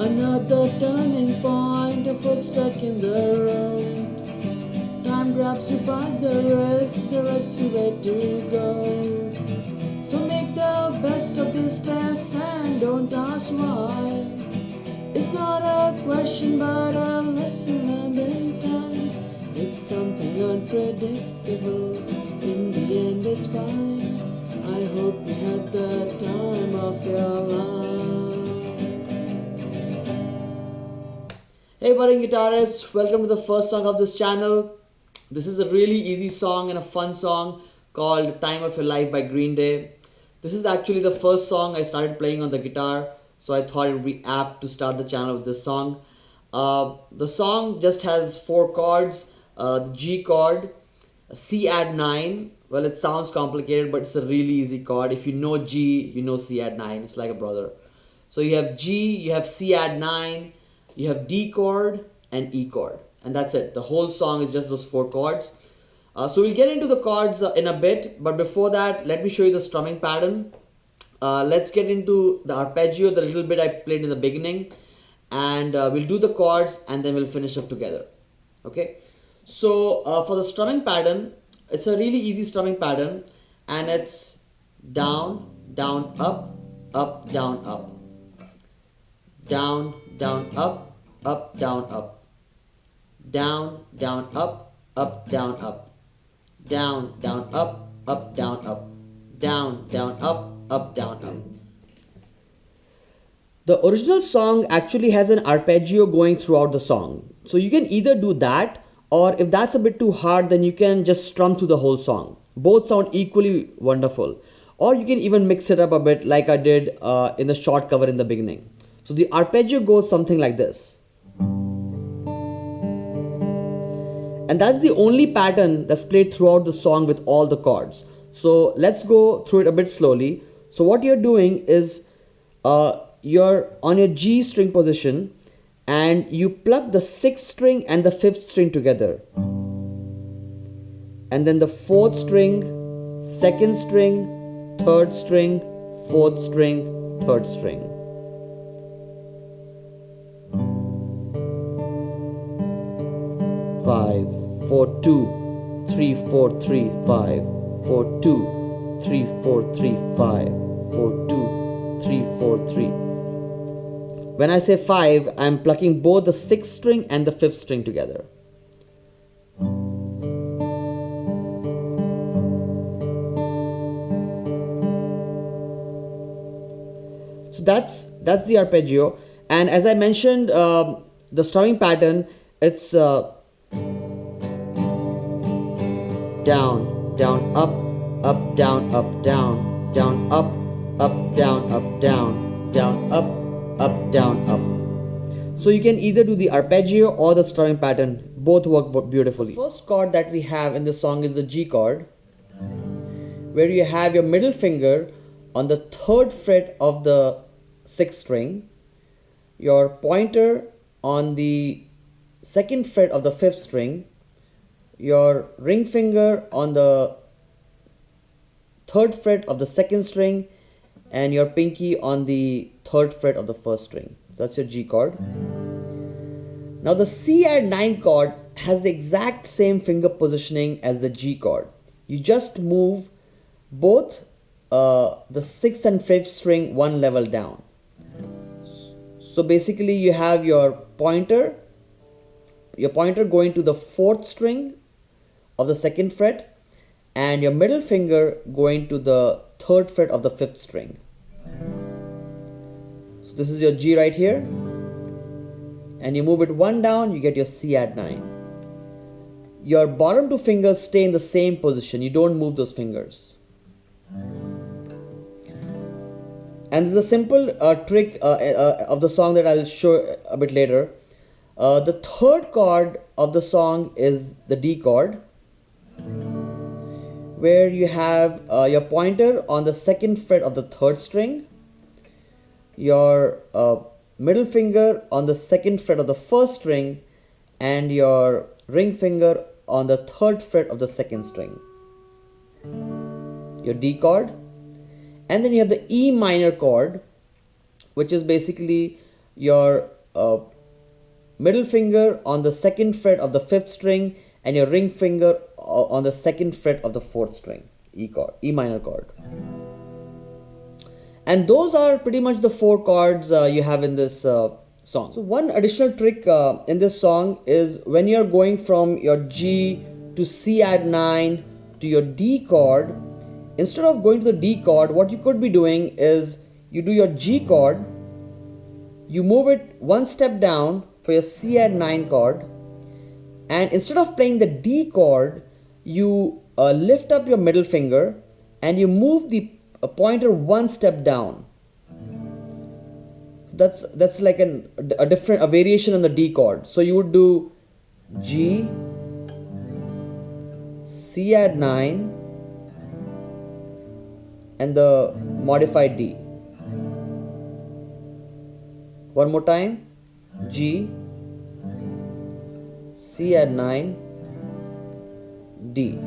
Another turning point, a foot stuck in the road. Time grabs you by the wrist, directs you where to go. So make the best of this test and don't ask why. It's not a question but a lesson learned in time. It's something unpredictable, in the end it's fine. I hope you had the time of your life. Hey budding guitarists, welcome to the first song of this channel. This is a really easy song and a fun song called Time of Your Life by Green Day. This is actually the first song I started playing on the guitar, so I thought it would be apt to start the channel with this song. The song just has 4 chords, the G chord, C Cadd9. Well, it sounds complicated, but it's a really easy chord. If you know G, you know C Cadd9. It's like a brother. So you have G, you have C Cadd9, you have D chord and E chord. And that's it. The whole song is just those 4 chords. So we'll get into the chords in a bit. But before that, let me show you the strumming pattern. Let's get into the arpeggio, the little bit I played in the beginning. And we'll do the chords and then we'll finish up together. Okay. So for the strumming pattern, it's a really easy strumming pattern. And it's down, down, up, up, down, up. Down, down, up, down, up. Down, down, up, down, up. Down, down, up, down, up. Down, down, up, down, up. The original song actually has an arpeggio going throughout the song. So you can either do that, or if that's a bit too hard, then you can just strum through the whole song. Both sound equally wonderful. Or you can even mix it up a bit like I did in the short cover in the beginning. So the arpeggio goes something like this. And that's the only pattern that's played throughout the song with all the chords. So let's go through it a bit slowly. So what you're doing is you're on your G string position and you plug the 6th string and the 5th string together. And then the 4th string, 2nd string, 3rd string, 4th string, 3rd string. Five, 4, 2, 3, 4, 3, 5, 4, 2, 3, 4, 3, 5, 4, 2, 3, 4, 3. When I say 5, I'm plucking both the 6th string and the 5th string together. So that's the arpeggio. And as I mentioned, the strumming pattern, it's down, down, up, down, down, down, up, down, down, down, up, down, up. So you can either do the arpeggio or the strumming pattern. Both work beautifully. The first chord that we have in this song is the G chord, where you have your middle finger on the 3rd fret of the 6th string, your pointer on the 2nd fret of the 5th string, your ring finger on the 3rd fret of the 2nd string, and your pinky on the 3rd fret of the 1st string. That's your G chord. Now the C Cadd9 chord has the exact same finger positioning as the G chord. You just move both the 6th and 5th string one level down. So basically you have your pointer going to the 4th string of the 2nd fret and your middle finger going to the 3rd fret of the 5th string. So this is your G right here, and you move it one down, you get your C Cadd9. Your bottom 2 fingers stay in the same position, you don't move those fingers. And there's a simple trick of the song that I'll show a bit later. The 3rd chord of the song is the D chord, where you have your pointer on the 2nd fret of the 3rd string, your middle finger on the 2nd fret of the 1st string, and your ring finger on the 3rd fret of the 2nd string. Your D chord, and then you have the E minor chord, which is basically your middle finger on the 2nd fret of the 5th string and your ring finger on the 2nd fret of the 4th string, E minor chord. And those are pretty much the 4 chords you have in this song. So one additional trick in this song is when you're going from your G to C add 9 to your D chord, instead of going to the D chord, what you could be doing is you do your G chord, you move it one step down for your C add 9 chord, and instead of playing the D chord, you lift up your middle finger and you move the pointer one step down. That's like a variation on the D chord. So you would do G, C add 9, and the modified D. One more time, G, C add 9, D.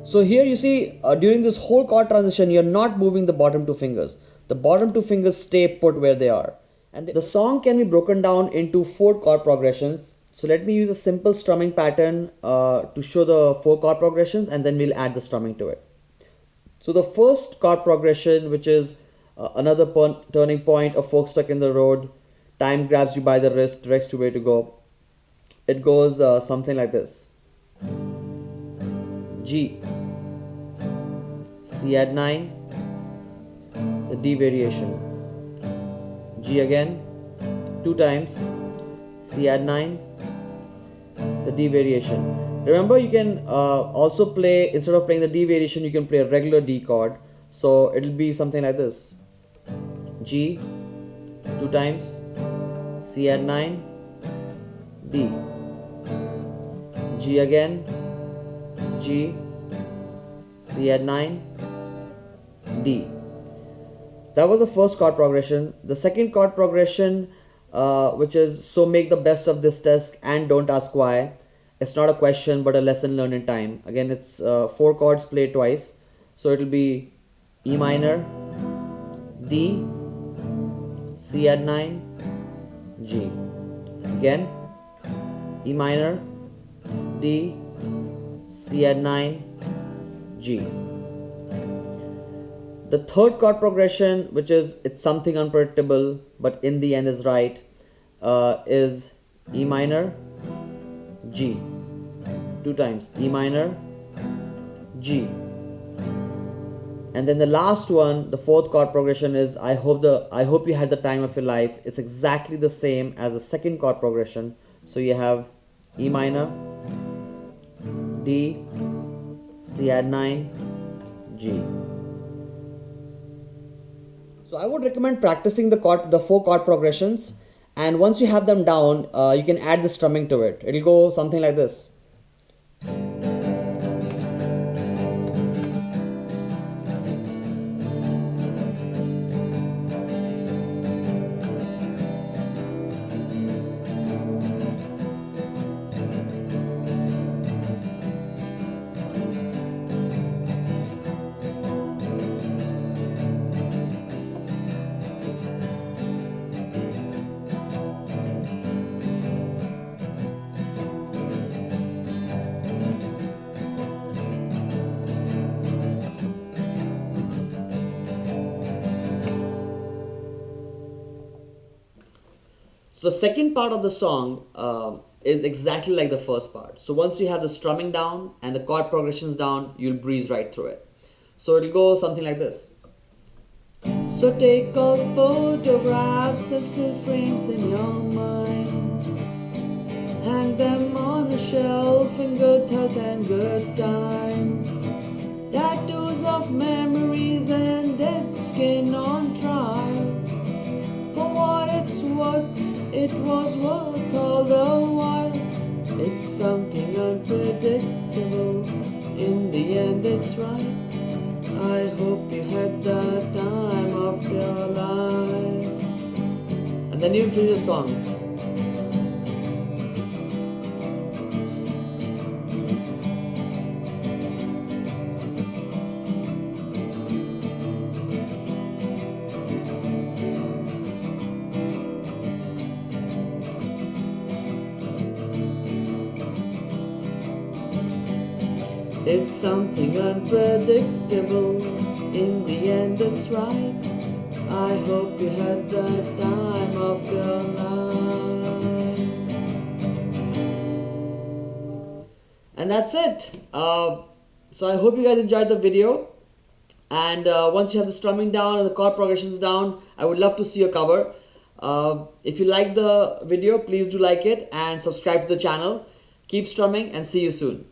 So here you see during this whole chord transition, you're not moving the bottom 2 fingers. The bottom 2 fingers stay put where they are. And the song can be broken down into 4 chord progressions. So let me use a simple strumming pattern to show the 4 chord progressions, and then we'll add the strumming to it. So the first chord progression, which is another turning point, a fork stuck in the road, time grabs you by the wrist, directs you where to go. It goes something like this. G, C add 9, the D variation, G again, 2 times, C add 9, the D variation. Remember, you can also play, instead of playing the D variation, you can play a regular D chord. So it'll be something like this. G, 2 times, C add 9, D, G again, G, C add 9, D. That was the first chord progression. The second chord progression, which is so make the best of this test and don't ask why. It's not a question but a lesson learned in time. Again, it's 4 chords played twice. So it will be E minor, D, C add 9, G. Again, E minor, D, C add 9, G. The third chord progression, which is it's something unpredictable but in the end is right, is E minor, G. 2 times, E minor, G. And then the last one, the fourth chord progression, is I hope you had the time of your life. It's exactly the same as the second chord progression. So you have E minor, D, C add 9, G. So I would recommend practicing the 4 chord progressions, and once you have them down, you can add the strumming to it. It'll go something like this. So the second part of the song is exactly like the first part. So once you have the strumming down and the chord progressions down, you'll breeze right through it. So it'll go something like this. So take all photographs and still frames in your mind. Hang them on a shelf in good health and good times. Tattoos of memories and dead skin on trial. For what it's worth, it was worth all the while. It's something unpredictable, in the end it's right. I hope you had the time of your life. And then you finish the song. It's something unpredictable. In the end, it's right. I hope you had the time of your life. And that's it. So I hope you guys enjoyed the video. And once you have the strumming down and the chord progressions down, I would love to see your cover. If you like the video, please do like it and subscribe to the channel. Keep strumming and see you soon.